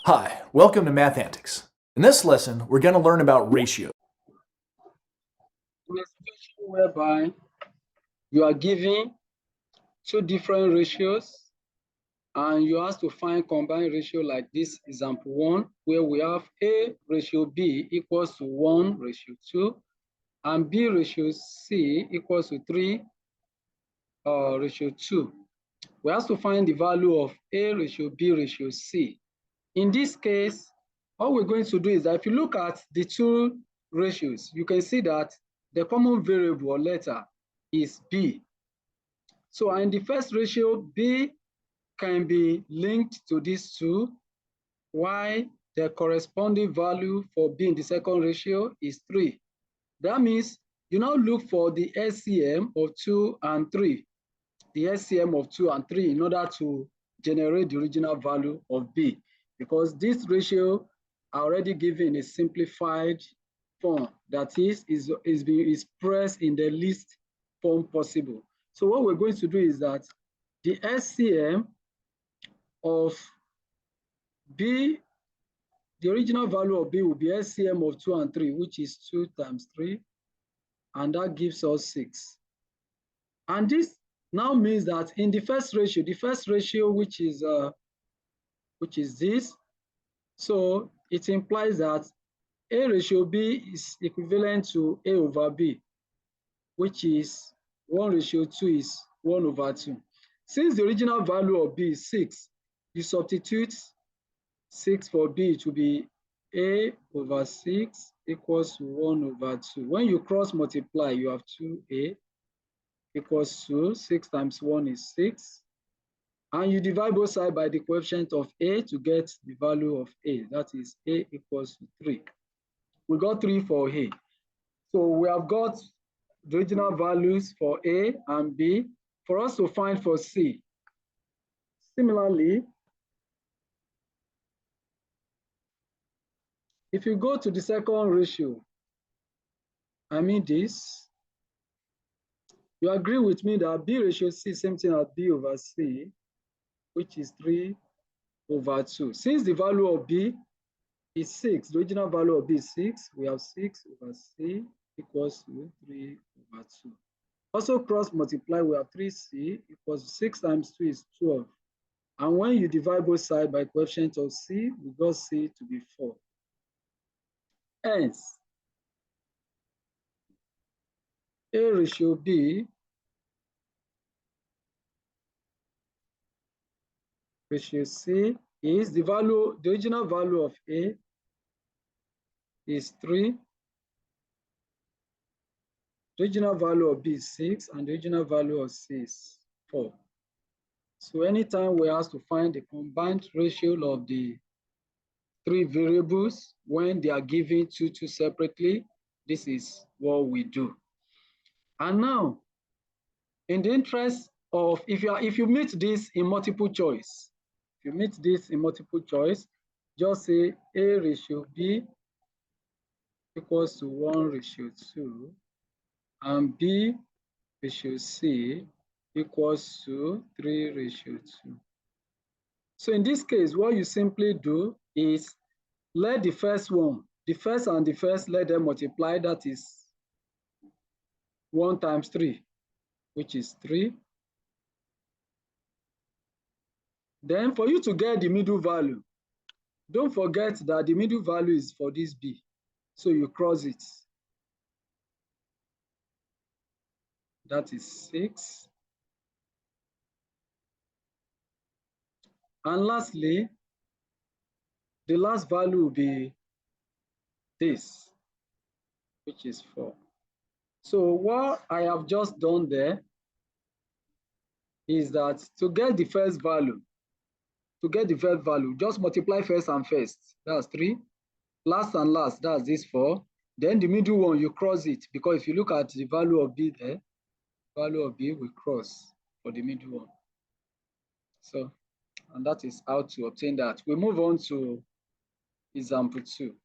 Hi, welcome to Math Antics. In this lesson, we're going to learn about ratios. In a situation whereby you are given two different ratios and you have to find combined ratio like this example 1, where we have A ratio B equals to 1 ratio 2 and B ratio C equals to 3 ratio 2. We have to find the value of A ratio B ratio C. In this case, all we're going to do is that if you look at the two ratios, you can see that the common variable or letter is B. So in the first ratio, B can be linked to these two, while the corresponding value for B in the second ratio is 3. That means you now look for the LCM of 2 and 3, the LCM of 2 and 3 in order to generate the original value of B, because this ratio are already given in a simplified form, that is expressed in the least form possible. So what we're going to do is that the LCM of B, the original value of B will be LCM of 2 and 3, which is 2 times 3, and that gives us 6. And this now means that in the first ratio, which is this, so it implies that A ratio B is equivalent to A over B, which is 1 ratio 2 is 1 over 2. Since the original value of B is 6, you substitute 6 for B to be A over 6 equals to 1 over 2. When you cross multiply, you have 2A equals to 6 times 1 is 6. And you divide both sides by the coefficient of A to get the value of A. That is A equals to 3. We got 3 for A. So we have got the original values for A and B. For us to find for C, similarly, if you go to the second ratio, I mean this, you agree with me that B ratio C is same thing as B over C, which is 3 over 2. Since the value of B is 6, the original value of B is 6, we have 6 over C equals to 3 over 2. Also cross multiply, we have 3C equals 6 times 2 is 12. And when you divide both sides by coefficient of C, we got C to be 4. Hence, A ratio B ratio C is the original value of A is 3, the original value of B is 6, and the original value of C is 4. So anytime we have to find the combined ratio of the three variables when they are given two separately, this is what we do. And now, in the interest of, if you meet this in multiple choice, just say A ratio B equals to 1 ratio 2 and B ratio C equals to 3 ratio 2. So in this case, what you simply do is let the first and the first, let them multiply. That is 1 times 3, which is 3. Then for you to get the middle value, don't forget that the middle value is for this B. So you cross it. That is 6. And lastly, the last value will be this, which is 4. So what I have just done there is that to get the first value, just multiply first and first. That's 3. Last and last, that's this 4. Then the middle one, you cross it, because if you look at the value of B there, value of B will cross for the middle one. So, and that is how to obtain that. We move on to example 2.